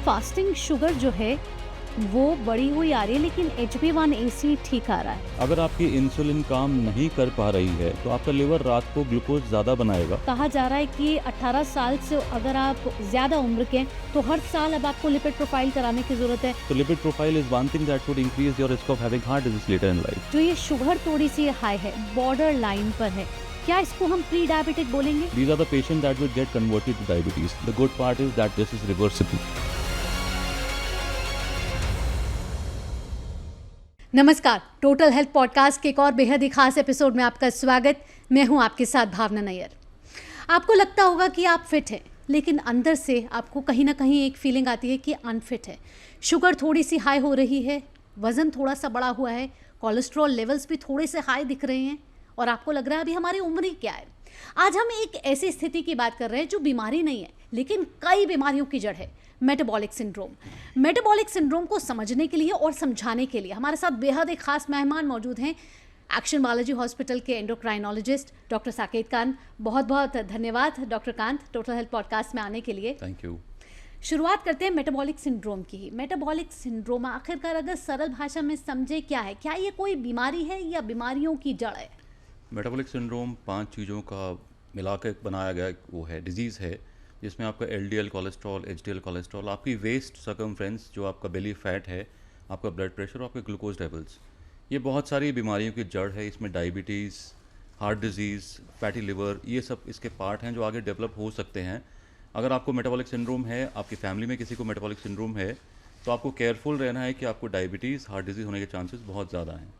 Fasting sugar जो है वो बढ़ी हुई आ रही है, लेकिन HbA1c ठीक आ रहा है। अगर आपकी इंसुलिन काम नहीं कर पा रही है तो आपका लिवर रात को ग्लूकोज ज़्यादा बनाएगा। कहा जा रहा है कि 18 साल से अगर आप ज़्यादा उम्र के हैं तो हर साल अब आपको लिपिड प्रोफाइल कराने की ज़रूरत है। तो lipid profile is one thing that would increase your risk of having heart disease later in life. जो ये शुगर थोड़ी सी हाई है, बॉर्डर लाइन पर है, क्या इसको हम प्री डायबिटिक बोलेंगे? These are the patients that will get converted to diabetes. The good part is that this is reversible. नमस्कार, टोटल हेल्थ पॉडकास्ट के एक और बेहद ही खास एपिसोड में आपका स्वागत। मैं हूं आपके साथ भावना नैयर। आपको लगता होगा कि आप फिट हैं, लेकिन अंदर से आपको कहीं ना कहीं एक फीलिंग आती है कि अनफिट है। शुगर थोड़ी सी हाई हो रही है, वज़न थोड़ा सा बढ़ा हुआ है, कोलेस्ट्रॉल लेवल्स भी थोड़े से हाई दिख रहे हैं और आपको लग रहा है अभी हमारी उम्र ही क्या है। आज हम एक ऐसी स्थिति की बात कर रहे हैं जो बीमारी नहीं है, लेकिन कई बीमारियों की जड़ है, मेटाबॉलिक सिंड्रोम। मेटाबॉलिक सिंड्रोम को समझने के लिए और समझाने के लिए हमारे साथ बेहद एक खास मेहमान मौजूद हैं, एक्शन बालाजी हॉस्पिटल के एंडोक्राइनोलॉजिस्ट डॉक्टर साकेत कांत। बहुत बहुत धन्यवाद doctor Kant total health podcast में आने के लिए। Thank you. शुरुआत करते हैं मेटाबॉलिक सिंड्रोम की ही। मेटाबॉलिक सिंड्रोम आखिरकार अगर सरल भाषा में समझे क्या है, क्या ये कोई बीमारी है या बीमारियों की जड़ है? मेटाबॉलिक सिंड्रोम 5 चीज़ों का मिलाकर बनाया गया वो है, डिजीज़ है, जिसमें आपका LDL कोलेस्ट्रॉल, HDL कोलेस्ट्रॉल, आपकी वेस्ट सर्कमफ्रेंस जो आपका बेली फैट है, आपका ब्लड प्रेशर और आपके ग्लूकोज लेवल्स, ये बहुत सारी बीमारियों की जड़ है। इसमें diabetes, heart disease, fatty liver, ये सब इसके पार्ट हैं जो आगे डेवलप हो सकते हैं। अगर आपको मेटाबॉलिक सिंड्रोम है, आपकी फैमिली में किसी को मेटाबॉलिक सिंड्रोम है, तो आपको केयरफुल रहना है कि आपको डायबिटीज़, हार्ट डिजीज़ होने के चांसेस बहुत ज़्यादा हैं।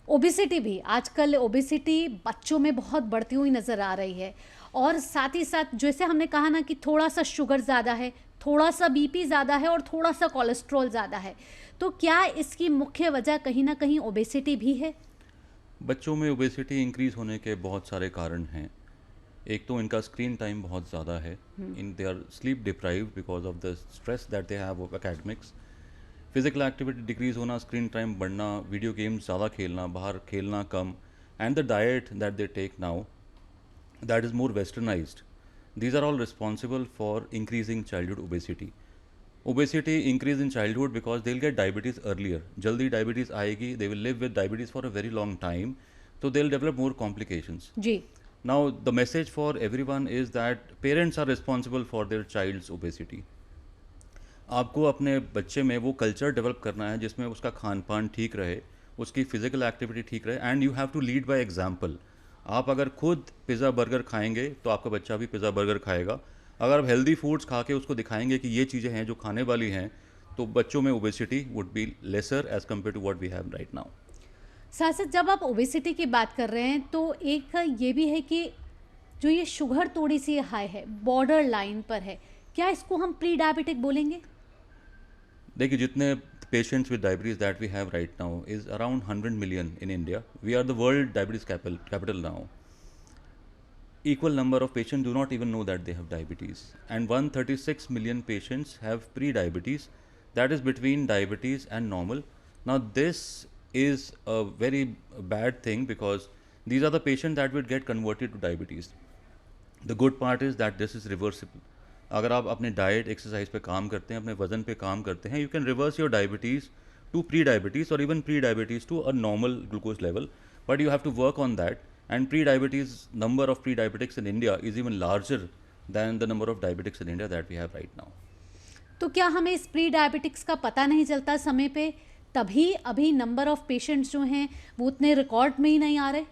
ओबेसिटी भी, आजकल ओबेसिटी बच्चों में बहुत बढ़ती हुई नज़र आ रही है और साथ ही साथ जैसे हमने कहा ना कि थोड़ा सा शुगर ज़्यादा है, थोड़ा सा BP ज़्यादा है और थोड़ा सा कोलेस्ट्रॉल ज़्यादा है, तो क्या इसकी मुख्य वजह कहीं ना कहीं ओबेसिटी भी है? बच्चों में ओबेसिटी इंक्रीज़ होने के बहुत सारे कारण हैं। एक तो इनका स्क्रीन टाइम बहुत ज़्यादा है, they are sleep deprived because of the stress that they have of academics. Physical activity decrease होना, स्क्रीन टाइम बढ़ना, वीडियो गेम्स ज़्यादा खेलना, बाहर खेलना कम, and the diet that they take now that is more westernised, these are all responsible for increasing childhood obesity. Obesity increase in childhood because they will get diabetes earlier, जल्दी diabetes आएगी, they will live with diabetes for a very long time, so they'll develop more complications. जी। Now the message for everyone is that parents are responsible for their child's obesity. आपको अपने बच्चे में वो culture develop करना है जिसमें उसका खान पान ठीक रहे, उसकी फिजिकल एक्टिविटी ठीक रहे, and you have to lead by example. आप अगर खुद पिज़्ज़ा बर्गर खाएंगे तो आपका बच्चा भी पिज़्ज़ा बर्गर खाएगा। अगर आप हेल्दी फूड्स खा के उसको दिखाएंगे कि ये चीज़ें हैं जो खाने वाली हैं, तो बच्चों में obesity would be lesser as compare to what we have right now. साथ साथ जब आप ओबेसिटी की बात कर रहे हैं तो एक ये भी है कि जो ये शुगर थोड़ी सी हाई है, बॉर्डर लाइन पर है, क्या इसको हम प्री डायबिटिक बोलेंगे? देखिए, जितने patients with diabetes that we have right now is around 100 million in India. We are the world diabetes capital now. Equal number of patients do not even know that they have diabetes, and 136 million patients have pre-diabetes, that is between diabetes and normal. Now this is a very bad thing because these are the patients that will get converted to diabetes. The good part is that this is reversible. अगर आप अपने diet, exercise पे काम करते हैं, अपने वजन पे काम करते हैं, you can reverse your diabetes to prediabetes और even prediabetes to a normal glucose level, but you have to work on that. And pre-diabetes, number of pre-diabetics in India is even larger than the number of diabetics in India that we have right now. तो क्या हमें इस pre diabetics का पता नहीं चलता समय पे, तभी अभी नंबर ऑफ पेशेंट्स जो हैं वो उतने रिकॉर्ड में ही नहीं आ रहे?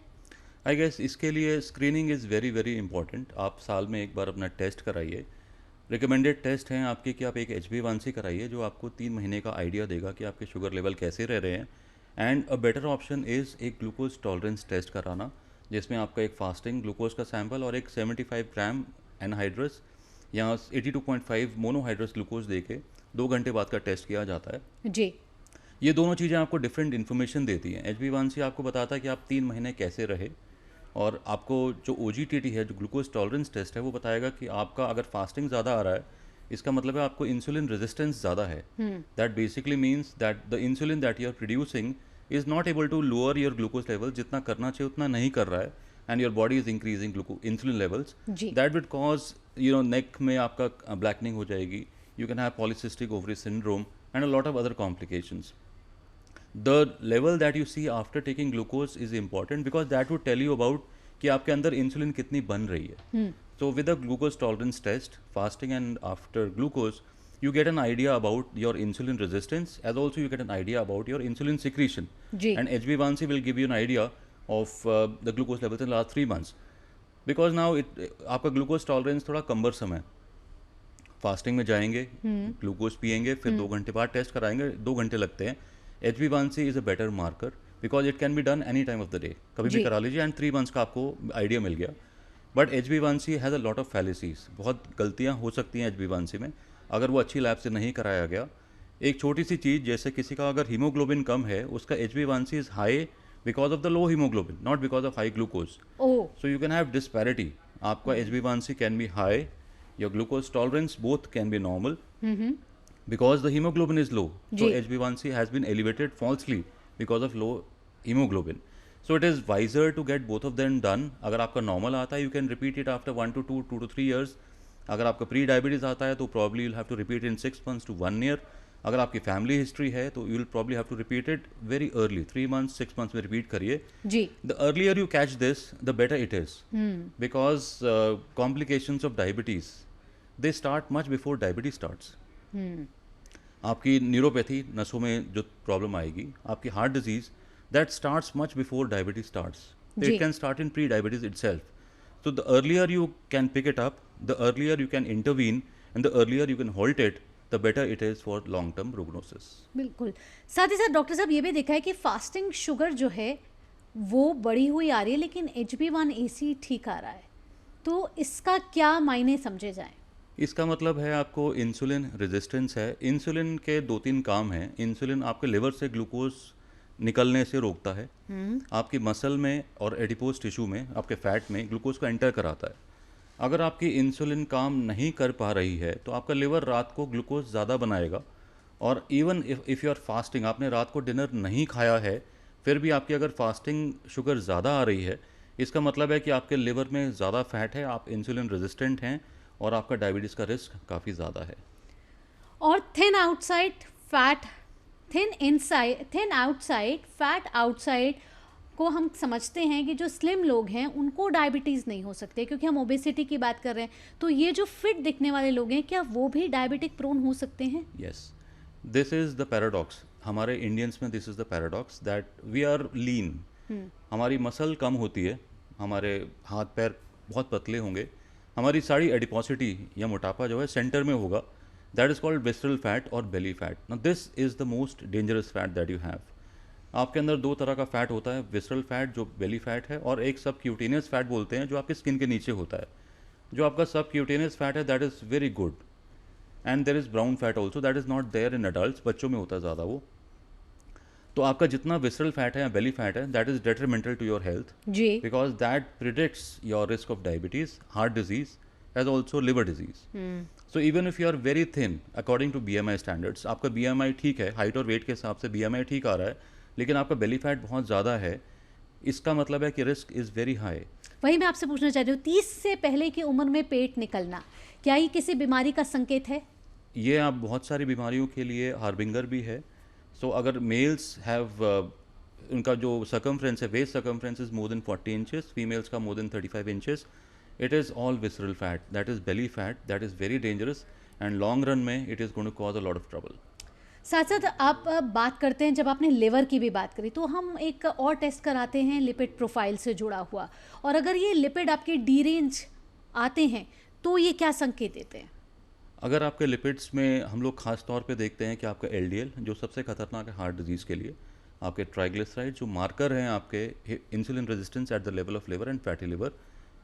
आई गेस इसके लिए screening is very very important. आप साल में एक बार अपना टेस्ट कराइए। रिकमेंडेड टेस्ट हैं आपके कि आप एक HbA1c कराइए जो आपको 3 महीने का आइडिया देगा कि आपके शुगर लेवल कैसे रह रहे हैं। And a better option is एक ग्लूकोज टॉलरेंस टेस्ट कराना, जिसमें आपका एक फास्टिंग ग्लूकोज का सैंपल और एक 75 ग्राम एनहाइड्रस या 82.5 मोनोहाइड्रस ग्लूकोज दे के 2 घंटे बाद का टेस्ट किया जाता है जी। ये दोनों चीज़ें आपको डिफरेंट इन्फॉर्मेशन देती हैं। HbA1c आपको बताता है कि आप 3 महीने कैसे रहे, और आपको जो OGTT है, जो ग्लूकोज टॉलरेंस टेस्ट है, वो बताएगा कि आपका अगर फास्टिंग ज़्यादा आ रहा है, इसका मतलब है आपको इंसुलिन रेजिस्टेंस ज़्यादा है। That basically means that the insulin that you are producing is not able to lower your glucose level, जितना करना चाहिए उतना नहीं कर रहा है, and your body is increasing insulin levels, that would cause neck में आपका ब्लैकनिंग हो जाएगी, you can have polycystic ovary syndrome, and a lot of other complications. The level that you see after taking glucose is important because that would tell you about कि आपके अंदर insulin कितनी बन रही है. So with a glucose tolerance test, fasting and after glucose, you get an idea about your insulin resistance, as also you get an idea about your insulin secretion. जी. And HbA1c will give you an idea of the glucose levels in the last 3 months. Because now आपका glucose tolerance थोड़ा cumbersome है. Fasting में जाएंगे, glucose पिएंगे, फिर 2 घंटे बाद टेस्ट कराएंगे, 2 घंटे लगते हैं. HbA1c is a better marker because it can be done any time of the day. कभी भी करा लीजिए एंड 3 मंथ्स का आपको आइडिया मिल गया. But HbA1c has a lot of fallacies. बहुत गलतियाँ हो सकती हैं HbA1c में अगर वो अच्छी लैब से नहीं कराया गया. एक छोटी सी चीज़, जैसे किसी का अगर हीमोग्लोबिन कम है, उसका HbA1c is high because of the low haemoglobin, not because of high glucose. So you can have disparity. आपका HbA1c can be high, your glucose tolerance both can be normal because the hemoglobin is low. So HbA1c has been elevated falsely because of low hemoglobin. So it is wiser to get both of them done. अगर आपका normal आता है, you can repeat it after 1 to 2 to 3 years. अगर आपका pre diabetes आता है तो probably you'll have to repeat in 6 months to 1 year. अगर आपकी फैमिली हिस्ट्री है तो you'll probably have to repeat it very early, 3 months 6 months में repeat करिए. जी. The earlier you catch this, the better it is. Because complications of diabetes, they start much before diabetes starts. आपकी neuropathy, नसों में जो problem आएगी, आपकी heart disease, that starts much before diabetes starts. It can start in pre-diabetes itself. So the earlier you can pick it up, the earlier you can intervene, and the earlier you can halt it, the better it is for long-term prognosis. बिल्कुल. साथ ही साथ doctor साहब ये भी देखा है कि fasting sugar जो है वो बढ़ी हुई आ रही है, लेकिन HbA1c ठीक आ रहा है. तो इसका क्या मायने समझे जाए? इसका मतलब है आपको इंसुलिन रेजिस्टेंस है. इंसुलिन के 2-3 काम हैं. इंसुलिन आपके लिवर से ग्लूकोज निकलने से रोकता है, आपकी मसल में और एडिपोज टिश्यू में, आपके फैट में ग्लूकोज को एंटर कराता है. अगर आपकी इंसुलिन काम नहीं कर पा रही है तो आपका लिवर रात को ग्लूकोज ज़्यादा बनाएगा. और even if you are fasting, आपने रात को डिनर नहीं खाया है, फिर भी आपकी अगर फास्टिंग शुगर ज़्यादा आ रही है, इसका मतलब है कि आपके लिवर में ज़्यादा फैट है, आप इंसुलिन रेजिस्टेंट हैं और आपका डायबिटीज़ का रिस्क काफ़ी ज़्यादा है. और thin outside fat, thin inside, thin outside fat outside को हम समझते हैं कि जो स्लिम लोग हैं उनको डायबिटीज़ नहीं हो सकते, क्योंकि हम ओबेसिटी की बात कर रहे हैं. तो ये जो फिट दिखने वाले लोग हैं, क्या वो भी डायबिटिक प्रोन हो सकते हैं? Yes, this is the paradox. हमारे इंडियंस में this is the paradox that we are lean. हमारी मसल कम होती है, हमारे हाथ पैर बहुत पतले होंगे, हमारी सारी एडिपोसिटी या मोटापा जो है सेंटर में होगा. That is called visceral fat और belly fat. Now this is the most dangerous fat that you have. आपके अंदर 2 तरह का फैट होता है, विसरल फैट जो बेली फैट है, और एक सब क्यूटेनियस फैट बोलते हैं जो आपके स्किन के नीचे होता है. जो आपका सब क्यूटेनियस फैट है that is very good. And there is brown fat also, that is not there in adults. बच्चों में होता है ज़्यादा वो. तो आपका जितना विसरल फैट है या बेली फैट है, that is detrimental to your health जी. Because that predicts your risk of diabetes, heart disease, as also liver disease. So even if you are very thin according to BMI standards, आपका BMI ठीक है, height और wait के हिसाब से BMI ठीक आ रहा है, लेकिन आपका बेली फैट बहुत ज़्यादा है, इसका मतलब है कि रिस्क इज़ वेरी हाई. वही मैं आपसे पूछना चाह रही हूँ, 30 से पहले की उम्र में पेट निकलना, क्या ये किसी बीमारी का संकेत है? ये आप बहुत सारी बीमारियों के लिए हार्बिंगर भी है. सो अगर मेल्स हैव उनका जो सर्कमफ्रेंस है, waist circumference is more than 40 inches, females का more than 35 inches, it is all visceral fat, that is belly fat, that is very dangerous and long run में it is going to cause a lot of trouble. साथ साथ आप बात करते हैं, जब आपने लिवर की भी बात करी, तो हम एक और टेस्ट कराते हैं लिपिड प्रोफाइल से जुड़ा हुआ, और अगर ये लिपिड आपके डी रेंज आते हैं तो ये क्या संकेत देते हैं? अगर आपके लिपिड्स में हम लोग खास तौर पे देखते हैं कि आपका LDL जो सबसे खतरनाक है हार्ट डिजीज़ के लिए, आपके ट्राइग्लिसराइड जो मार्कर हैं आपके insulin resistance at the level of liver and fatty liver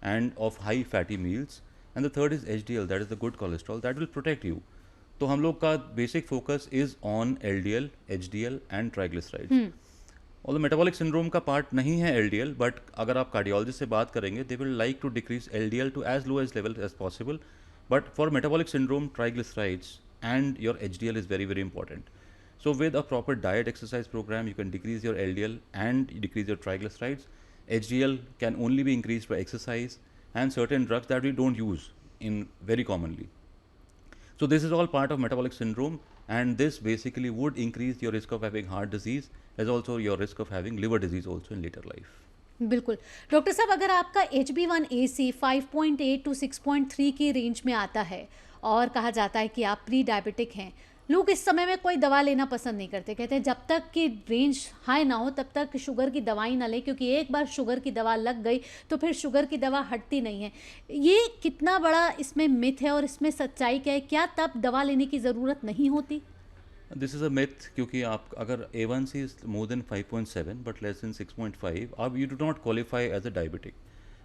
end of high fatty meals, and the third is HDL, that is the good cholesterol, that will protect you. तो हम लोग का basic focus is on LDL, HDL and triglycerides. और metabolic syndrome का part नहीं है LDL, but अगर आप कार्डियोलॉजिस्ट से बात करेंगे, they will like to decrease LDL to as low as level as possible. But for metabolic syndrome, triglycerides and your HDL is very, very important. So with a proper diet exercise program, you can decrease your LDL and decrease your triglycerides. HDL can only be increased by exercise and certain drugs that we don't use in very commonly. So this is all part of metabolic syndrome, and this basically would increase your risk of having heart disease as also your risk of having liver disease also in later life. बिल्कुल। Doctor साहब, अगर आपका HB1AC 5.8 to 6.3 की range में आता है और कहा जाता है कि आप प्री डायबिटिक हैं, लोग इस समय में कोई दवा लेना पसंद नहीं करते, कहते हैं जब तक कि रेंज हाई ना हो तब तक शुगर की दवाई ना लें, क्योंकि एक बार शुगर की दवा लग गई तो फिर शुगर की दवा हटती नहीं है। ये कितना बड़ा इसमें मिथ है और इसमें सच्चाई क्या है? क्या तब दवा लेने की ज़रूरत नहीं होती? दिस इज़ अ मिथ, क्योंकि आप अगर A1C is more than 5.7 but less than 6.5, अब you do not qualify as a diabetic,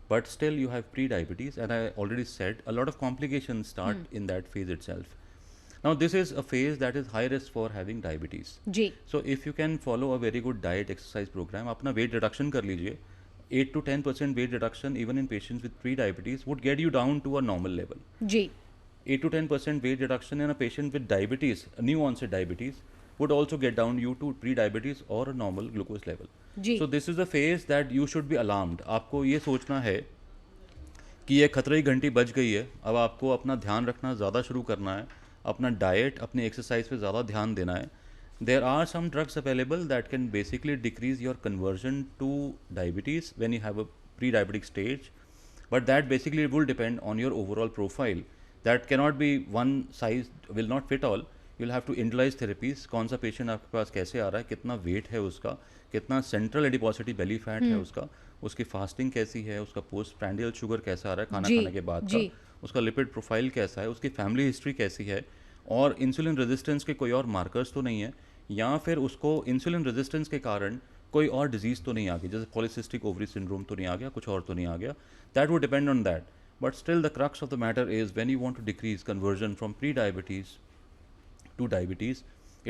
but still you have pre-diabetes, and I already said a lot of complications start in that phase itself. Now this is a phase that is high risk for having diabetes. जी। So if you can follow a very good diet exercise program, अपना weight reduction कर लीजिए, 8 to 10% weight reduction even in patients with pre-diabetes would get you down to a normal level. Ji. 8 to 10% weight reduction in a patient with diabetes, new onset diabetes, would also get down you to pre-diabetes or a normal glucose level. Ji. So this is a phase that you should be alarmed. आपको ये सोचना है कि ये खतरे की घंटी बज गई है, अब आपको अपना ध्यान रखना ज़्यादा शुरू करना है, अपना डाइट, अपनी एक्सरसाइज पे ज़्यादा ध्यान देना है. There are some drugs available that can basically decrease your conversion to diabetes when you have a pre-diabetic stage, but that basically will depend on your overall profile. That cannot be one size will not fit all. You'll have to individualize therapies. कौन सा patient आपके पास कैसे आ रहा है, कितना wait है उसका, कितना सेंट्रल एडिपोसिटी बेली फैट है उसका, उसकी फास्टिंग कैसी है, उसका पोस्ट प्रैंडियल शुगर कैसा आ रहा है खाना खाने के बाद का, उसका लिपिड प्रोफाइल कैसा है, उसकी फैमिली हिस्ट्री कैसी है, और इंसुलिन रेजिस्टेंस के कोई और मार्कर्स तो नहीं है, या फिर उसको इंसुलिन रेजिस्टेंस के कारण कोई और डिजीज़ तो नहीं आ गई, जैसे पॉलीसिस्टिक ओवरी सिंड्रोम तो नहीं आ गया, कुछ और तो नहीं आ गया. That would depend on that. But still the crux of the matter is when you want to decrease conversion from pre-diabetes to diabetes,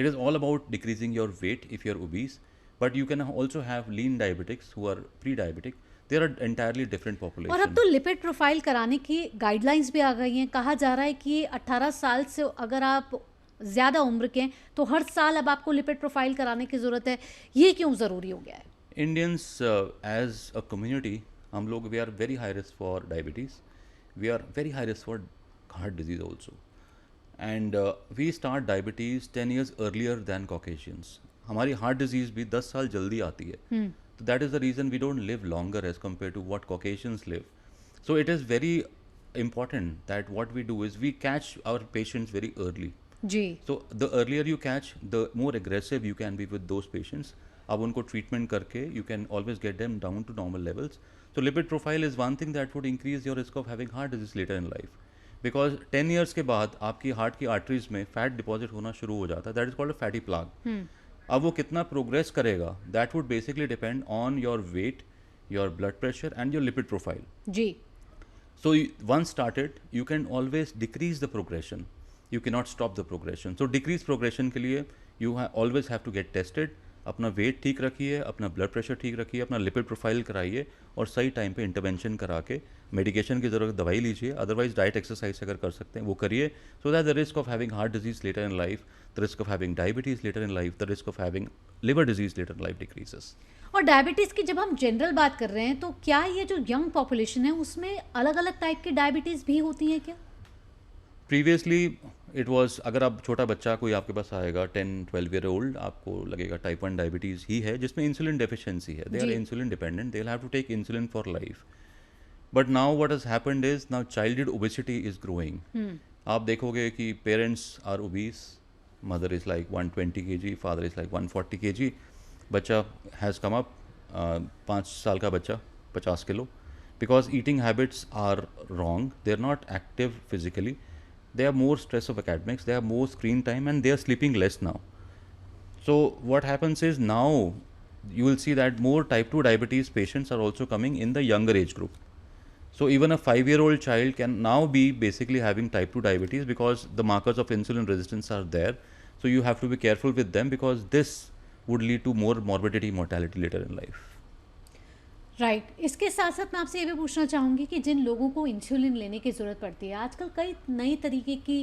it is all about decreasing your weight if you're obese, but you can also have lean diabetics who are pre-diabetic. They are entirely different population. और अब तो lipid profile कराने की guidelines भी आ गई हैं. कहा जा रहा है कि 18 साल से अगर आप ज़्यादा उम्र के हैं तो हर साल अब आपको लिपिड प्रोफाइल कराने की ज़रूरत है. ये क्यों ज़रूरी हो गया है? Indians as a community, हम लोग we are very high risk for diabetes. We are very high risk for heart disease also, and we start diabetes 10 years earlier than Caucasians. हमारी heart disease भी 10 साल जल्दी आती है. So that is the reason we don't live longer as compared to what Caucasians live. So it is very important that what we do is we catch our patients very early. Ji. So the earlier you catch, the more aggressive you can be with those patients. अब उनको treatment करके you can always get them down to normal levels. So lipid profile is one thing that would increase your risk of having heart disease later in life, because 10 years के बाद आपकी heart की arteries में fat deposit होना शुरू हो जाता है. That is called a fatty plaque. अब वो कितना प्रोग्रेस करेगा, that would basically depend on your weight, your blood pressure and your lipid profile. जी. So once started, you can always decrease the progression. You cannot stop the progression. So decrease progression के लिए you always have to get tested. अपना wait ठीक रखिए, अपना blood pressure ठीक रखिए, अपना लिपिड प्रोफाइल कराइए, और सही टाइम पे इंटरवेंशन करा के मेडिकेशन की ज़रूरत दवाई लीजिए, अदरवाइज डाइट एक्सरसाइज अगर कर सकते हैं वो करिए, so that the risk of having heart disease later in life, the risk of having diabetes later in life, the risk of having liver disease later in life decreases. और diabetes की जब हम जनरल बात कर रहे हैं तो क्या ये जो यंग पॉपुलेशन है उसमें अलग अलग टाइप की डायबिटीज़ भी होती हैं क्या? प्रीवियसली इट वॉज, अगर आप छोटा बच्चा कोई आपके पास आएगा 10-12 ईयर ओल्ड, आपको लगेगा टाइप 1 डायबिटीज़ ही है जिसमें इंसुलिन डेफिशिएंसी है. They are insulin dependent, they will have to take insulin for life. But now what has happened is now childhood obesity is growing. आप देखोगे कि parents are obese, mother is like 120 kg, father is like 140 kg. बच्चा has come up, 5 साल का बच्चा 50 kilo, because eating habits are wrong, they are not active physically, they have more stress of academics, they have more screen time, and they are sleeping less now. So what happens is now you will see that more type 2 diabetes patients are also coming in the younger age group. So even a 5-year-old child can now be basically having type 2 diabetes because the markers of insulin resistance are there. So you have to be careful with them because this would lead to more morbidity, mortality later in life. Right. इसके साथ साथ मैं आपसे ये भी पूछना चाहूँगी कि जिन लोगों को इंसुलिन लेने की ज़रूरत पड़ती है, आजकल कई नई तरीके की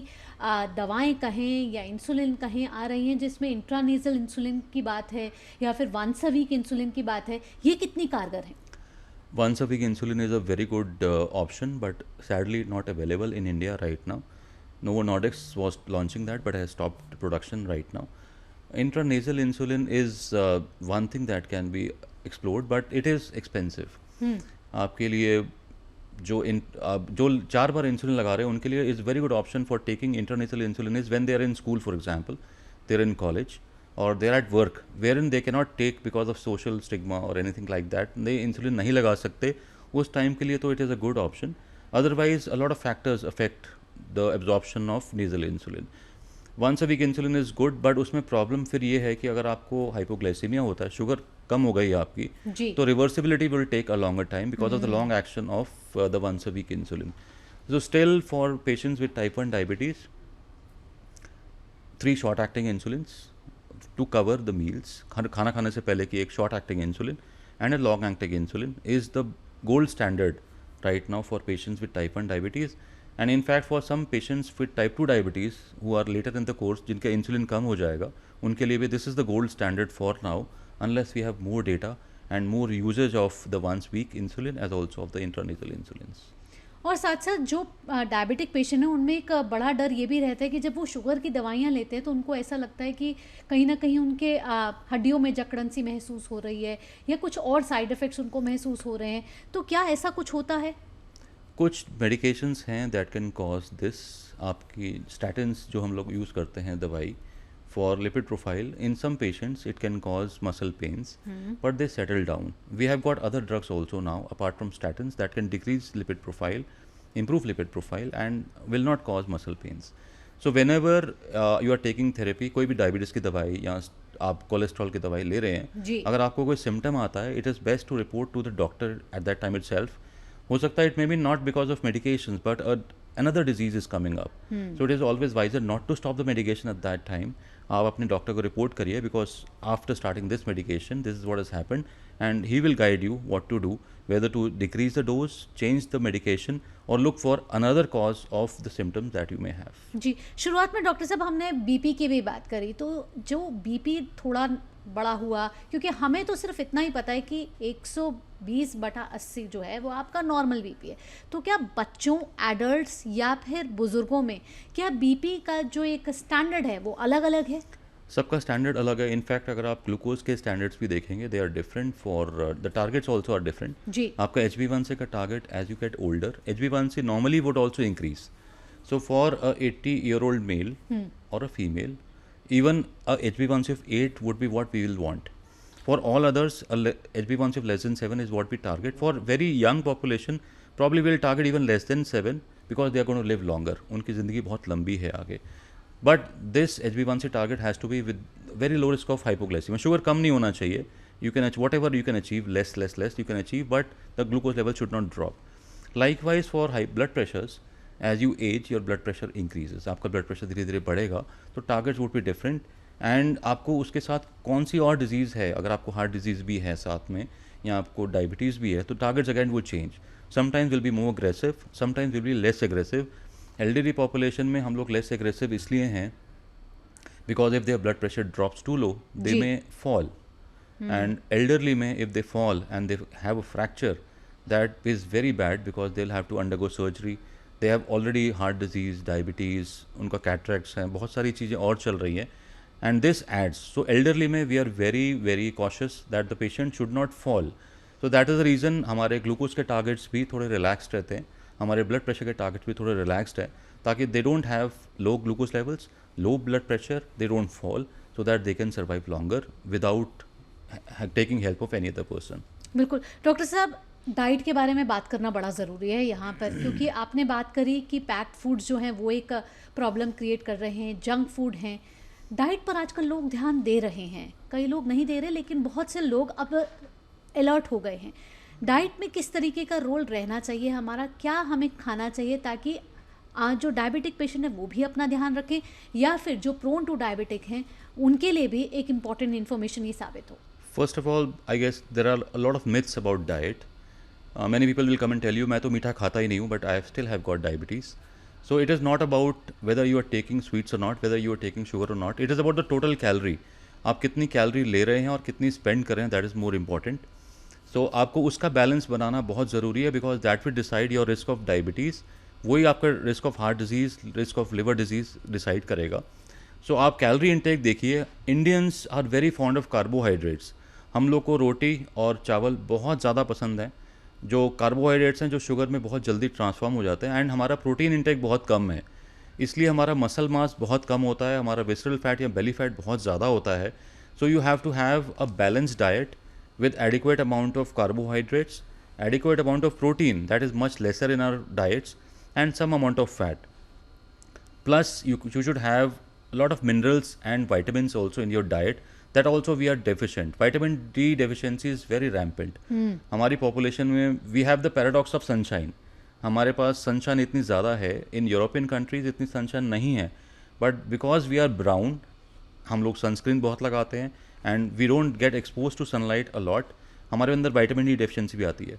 दवाएं कहें या इंसुलिन कहें आ रही हैं जिसमें इंट्रानेजल इंसुलिन की बात है या फिर वंस अ वीक इंसुलिन की बात है, ये कितनी कारगर है? Once a week insulin is a very good option, but sadly not available in India right now. Novo Nordisk was launching that, but has stopped production right now. Intranasal insulin is one thing that can be explored, but it is expensive. आपके लिए जो 4 बार insulin लगा रहे हैं उनके लिए is very good option for taking international insulin is when they are in school, for example they are in college और they are at work where in they can not take because of social stigma और anything like that, they insulin नहीं लगा सकते उस time के लिए, तो it is a good option. Otherwise a lot of factors affect the absorption of nasal insulin. Once a week insulin is good, but उसमें problem फिर ये है कि अगर आपको हाइपोग्लाइसीमिया होता है, शुगर कम हो गई आपकी, तो reversibility will take a longer time because of the long action of the once a week insulin. So still for patients with type 1 diabetes 3 short acting insulins to cover the meals, खाना खाने से पहले की एक short acting insulin and a long acting insulin is the gold standard right now for patients with type 1 diabetes. And in fact for some patients with type 2 diabetes who are later in the course जिनका insulin कम हो जाएगा उनके लिए भी this is the gold standard for now, unless we have more data and more usage of the once week insulin as also of the intranasal insulins. और साथ साथ जो डायबिटिक पेशेंट है उनमें एक बड़ा डर ये भी रहता है कि जब वो शुगर की दवाइयाँ लेते हैं तो उनको ऐसा लगता है कि कहीं ना कहीं उनके हड्डियों में जकड़न सी महसूस हो रही है या कुछ और साइड इफ़ेक्ट्स उनको महसूस हो रहे हैं. तो क्या ऐसा कुछ होता है? कुछ मेडिकेशंस हैं दैट कैन कॉज दिस. आपकी स्टैटिन्स जो हम लोग यूज़ करते हैं दवाई for lipid profile, in some patients it can cause muscle pains, but they settle down. We have got other drugs also now apart from statins that can decrease lipid profile, improve lipid profile and will not cause muscle pains. So whenever you are taking therapy, कोई भी diabetes की दवाई या आप cholesterol की दवाई ले रहे हैं, अगर आपको कोई सिम्टम आता है, it is best to report to the doctor at that time itself. हो सकता है it may be not because of medications but another disease is coming up. So it is always wiser not to stop the medication at that time. आप अपने doctor को report करिए because after starting this medication this is what has happened and he will guide you what to do, whether to decrease the dose, change the medication और look for another cause of the symptoms that you may have. जी, शुरुआत में doctor साहब हमने BP की भी बात करी, तो जो बीपी थोड़ा बड़ा हुआ, क्योंकि हमें तो सिर्फ इतना ही पता है कि 120/80 जो है वो आपका नॉर्मल बीपी है, तो क्या बच्चों, एडल्ट्स या फिर बुजुर्गों में क्या बीपी का जो एक स्टैंडर्ड है वो अलग अलग है? सबका स्टैंडर्ड अलग है. इनफैक्ट अगर आप ग्लूकोज के स्टैंडर्ड्स भी देखेंगे they are different for the targets also are different. आपका HbA1c का target as you get older, HbA1c normally would also increase. So for a 80-year-old male और a female, even a HbA1c of 8 would be what we will want. For all others, a HbA1c of less than 7 is what we target. For very young population, probably we'll target even less than 7 because they are going to live longer. उनकी ज़िंदगी बहुत लंबी है आगे. But this HbA1c target has to be with very low risk of hypoglycemia. Sugar कम नहीं होना चाहिए. You can whatever you can achieve, less you can achieve, but the glucose level should not drop. Likewise for high blood pressures, as you age your blood pressure increases. आपका blood pressure धीरे धीरे बढ़ेगा तो targets would be different. And आपको उसके साथ कौन सी और डिजीज़ है, अगर आपको हार्ट डिजीज़ भी है साथ में या आपको डायबिटीज़ भी है तो टारगेट्स अगेन वो change. Sometimes will be more aggressive, sometimes will be less aggressive. Elderly population में हम लोग लेस एग्रेसिव इसलिए हैं because if their blood pressure drops too low they may fall, and elderly में if they fall and they have a fracture that is very bad because they will have to undergo surgery. They have already heart disease, diabetes, उनका cataracts हैं, बहुत सारी चीज़ें और चल रही हैं. And this adds. So elderly में we are very cautious that the patient should not fall. So that is the reason हमारे ग्लूकोज के टारगेट्स भी थोड़े रिलैक्सड रहते हैं, हमारे ब्लड प्रेशर के टारगेट्स भी थोड़े रिलैक्सड है ताकि they don't have low glucose levels, low blood pressure, they don't fall, so that they can survive longer without taking help of any other person. बिल्कुल डॉक्टर साहब, डाइट के बारे में बात करना बड़ा ज़रूरी है यहाँ पर, क्योंकि आपने बात करी कि पैक्ड फूड्स जो हैं वो एक प्रॉब्लम क्रिएट कर रहे हैं, जंक फूड हैं. डाइट पर आजकल लोग ध्यान दे रहे हैं, कई लोग नहीं दे रहे, लेकिन बहुत से लोग अब अलर्ट हो गए हैं. डाइट में किस तरीके का रोल रहना चाहिए हमारा, क्या हमें खाना चाहिए ताकि आज जो डायबिटिक पेशेंट है वो भी अपना ध्यान रखें, या फिर जो प्रोन टू डायबिटिक हैं उनके लिए भी एक इम्पॉर्टेंट इन्फॉर्मेशन ये साबित हो? First of all, I guess there are a lot of myths about diet. Many people will come and tell you मैं तो मीठा खाता ही नहीं हूँ, but I still have got diabetes. So it is not about whether you are taking sweets or not, whether you are taking sugar or not. It is about the total calorie. आप कितनी calorie ले रहे हैं और कितनी spend कर रहे हैं, that is more important. So आपको उसका बैलेंस बनाना बहुत ज़रूरी है because that will decide your risk of diabetes वही आपका risk of heart disease, risk of liver disease decide करेगा. सो आप कैलोरी इंटेक देखिए. Indians are very fond of carbohydrates. हम लोग को रोटी और चावल बहुत ज़्यादा पसंद है. जो कार्बोहाइड्रेट्स हैं जो शुगर में बहुत जल्दी ट्रांसफॉर्म हो जाते हैं, एंड हमारा प्रोटीन इंटेक बहुत कम है, इसलिए हमारा मसल मास बहुत कम होता है, हमारा विसरल फैट या बेली फैट बहुत ज़्यादा होता है. So you have to have a balance diet with adequate amount of carbohydrates, adequate amount of protein that is much lesser in our diets, and some amount of fat. Plus you should have a lot of minerals and vitamins also in your diet that also we are deficient. Vitamin D deficiency is very rampant. हमारी population में we have the paradox of sunshine. हमारे पास sunshine इतनी ज़्यादा है, in European countries इतनी sunshine नहीं है, but because we are brown, हम लोग सनस्क्रीन बहुत लगाते हैं and we don't get expose to sunlight a lot, हमारे अंदर विटामिन डी डेफिशिएंसी भी आती है.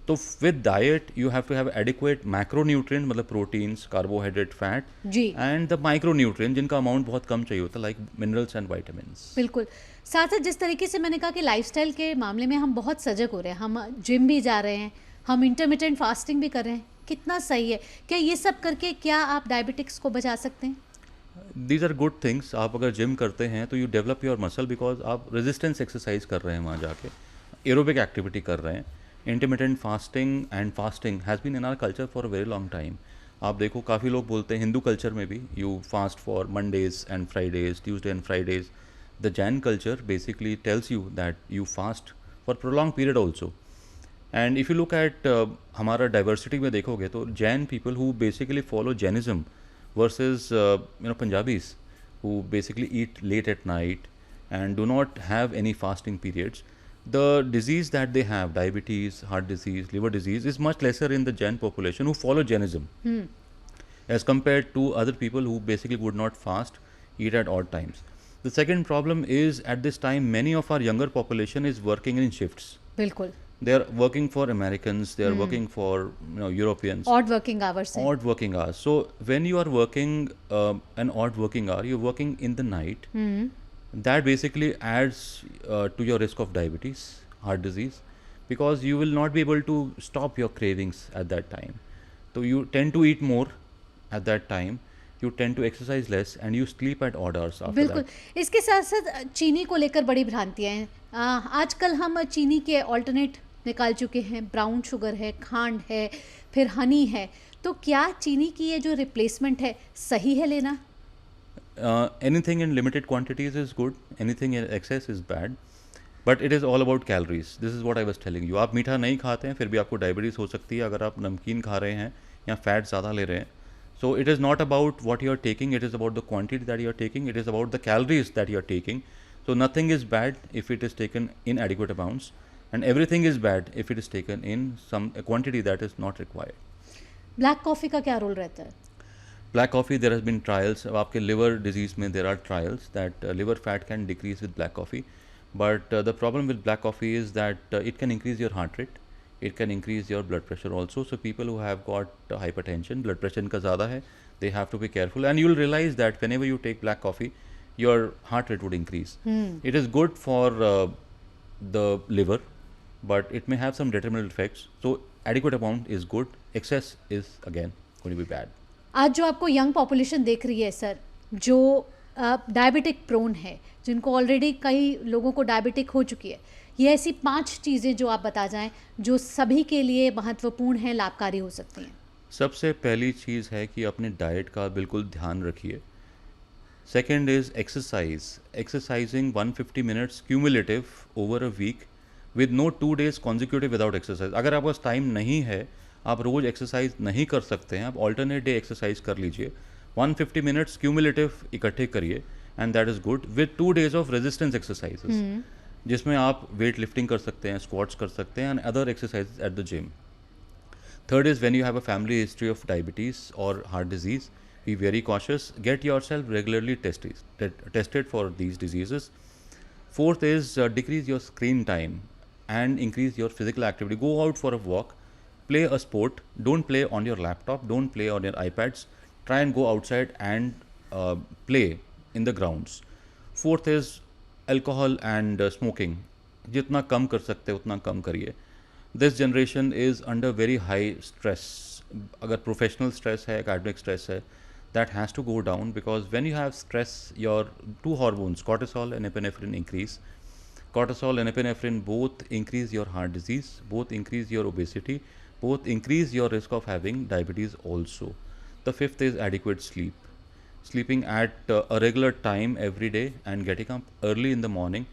तो with diet you have to have adequate macronutrient, मतलब प्रोटीन्स, कार्बोहाइड्रेट, फैट जी, एंड द माइक्रोन्यूट्रिएंट जिनका अमाउंट बहुत कम चाहिए होता है, लाइक मिनरल्स एंड विटामिन्स. बिल्कुल. साथ साथ जिस तरीके से मैंने कहा कि लाइफस्टाइल के मामले में हम बहुत सजग हो रहे हैं, हम जिम भी जा रहे हैं, हम इंटरमिटेंट फास्टिंग भी कर रहे हैं, कितना सही है. क्या ये सब करके क्या आप डायबिटिक्स को बचा सकते हैं? These are good things. आप अगर जिम करते हैं तो you develop your muscle, because आप रेजिस्टेंस एक्सरसाइज कर रहे हैं वहाँ जाके, एरोबिक एक्टिविटी कर रहे हैं. Intermittent fasting and fasting has been in our culture for a very long time. आप देखो काफ़ी लोग बोलते हैं हिंदू कल्चर में भी you fast for Mondays and Fridays, Tuesday and Fridays. The Jain culture basically tells you that you fast for prolong period also. And if you look at हमारा diversity में देखोगे तो Jain people who basically follow Jainism versus Punjabis who basically eat late at night and do not have any fasting periods, the disease that they have, diabetes, heart disease, liver disease, is much lesser in the Jain population who follow Jainism as compared to other people who basically would not fast, eat at odd times. The second problem is at this time many of our younger population is working in shifts. बिल्कुल. They are working for Americans, they are working for Europeans. Odd working hours. Odd working hours. So when you are working an odd working hour, you're working in the night. That basically adds to your risk of diabetes, heart disease, because you will not be able to stop your cravings at that time. So you tend to eat more at that time. You tend to exercise less and you sleep at odd hours after बिल्कुल. that. इसके साथ साथ चीनी को लेकर बड़ी भ्रांतियाँ हैं. आजकल हम चीनी के ऑल्टरनेट निकाल चुके हैं. ब्राउन शुगर है, खांड है, फिर हनी है. तो क्या चीनी की ये जो रिप्लेसमेंट है सही है लेना? Anything in limited quantities is good, anything in excess is bad, but it is all about calories. This is what I was telling you. आप मीठा नहीं खाते हैं फिर भी आपको डायबिटीज़ हो सकती है अगर आप नमकीन खा रहे हैं या फैट ज़्यादा ले रहे हैं. So it is not about what you are taking, it is about the quantity that you are taking, it is about the calories that you are taking. So nothing is bad if it is taken in adequate amounts, and everything is bad if it is taken in some quantity that is not required. Black coffee का क्या role रहता है? Black coffee, there has been trials. आपके liver disease में there are trials that liver fat can decrease with black coffee, but the problem with black coffee is that it can increase your heart rate, it can increase your blood pressure also. So people who have got hypertension, blood pressure इनका ज़्यादा है, they have to be careful, and you will realize that whenever you take black coffee, your heart rate would increase. It is good for the liver, but it may have some detrimental effects. So adequate amount is good, excess is again going to be bad. आज जो आपको young population देख रही है sir, जो diabetic prone है, जिनको already कई लोगों को डायबिटिक हो चुकी है, ये ऐसी 5 चीज़ें जो आप बता जाएं जो सभी के लिए महत्वपूर्ण हैं, लाभकारी हो सकती हैं. सबसे पहली चीज़ है कि अपने डाइट का बिल्कुल ध्यान रखिए. Second is exercise. Exercising 150 minutes cumulative over a week with no 2 days consecutive without exercise. अगर आपके पास टाइम नहीं है, आप रोज़ एक्सरसाइज नहीं कर सकते हैं, आप ऑल्टरनेट डे एक्सरसाइज कर लीजिए. 150 मिनट्स क्यूमुलेटिव इकट्ठे करिए and that is good with 2 days of resistance exercises, जिसमें आप वेट लिफ्टिंग कर सकते हैं, स्क्वाट्स कर सकते हैं and other exercise at the gym. Third is when you have a family history of diabetes और heart disease, be very cautious, get yourself regularly tested for these diseases. Fourth is decrease your screen time and increase your physical activity. Go out for a walk, play a sport, don't play on your laptop, don't play on your iPads, try and go outside and play in the grounds. Fourth is alcohol and smoking. जितना कम कर सकते हैं उतना कम करिए. This generation is under very high stress. अगर professional stress है, academic stress है, that has to go down, because when you have stress, your two hormones, cortisol and epinephrine, increase. Cortisol and epinephrine both increase your heart disease, both increase your obesity, both increase your risk of having diabetes also. The fifth is adequate sleep. Sleeping at a regular time every day and getting up early in the morning,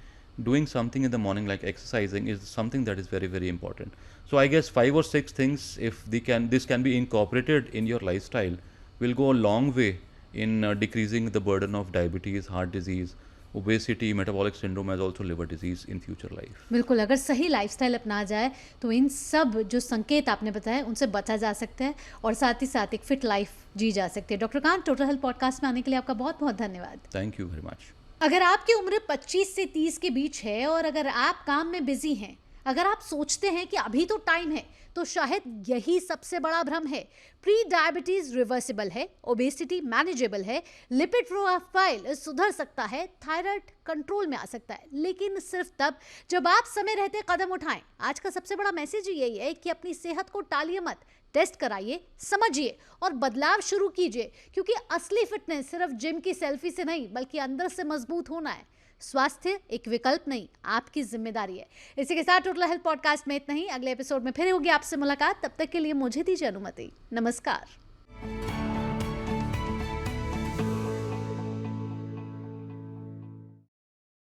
doing something in the morning like exercising, is something that is very, very important. So I guess 5 or 6 things, if this can be incorporated in your lifestyle, will go a long way in decreasing the burden of diabetes, heart disease, obesity, metabolic syndrome, as also liver disease in future life. बिल्कुल, अगर सही lifestyle अपना जाए तो इन सब जो संकेत आपने बताए उनसे बचा जा सकता है और साथ ही साथ एक फिट लाइफ जी जा सकती है। Doctor Kant, total health podcast में आने के लिए आपका बहुत बहुत धन्यवाद। Thank you very much. अगर आपकी उम्र 25 से 30 के बीच है और अगर आप काम में बिजी हैं, अगर आप सोचते हैं कि अभी तो टाइम है, तो शायद यही सबसे बड़ा भ्रम है। प्री डायबिटीज रिवर्सिबल है, ओबेसिटी मैनेजेबल है, लिपिड प्रोफाइल सुधर सकता है, थायराइड कंट्रोल में आ सकता है, लेकिन सिर्फ तब जब आप समय रहते कदम उठाएं। आज का सबसे बड़ा मैसेज यही है कि अपनी सेहत को टालिए मत, टेस्ट कराइए, समझिए और बदलाव शुरू कीजिए, क्योंकि असली फिटनेस सिर्फ जिम की सेल्फी से नहीं बल्कि अंदर से मजबूत होना है। स्वास्थ्य एक विकल्प नहीं, आपकी जिम्मेदारी है। इसी के साथ टोटल हेल्थ पॉडकास्ट में इतना ही। अगले एपिसोड में फिर होगी आपसे मुलाकात। तब तक के लिए मुझे दीजिए अनुमति। नमस्कार।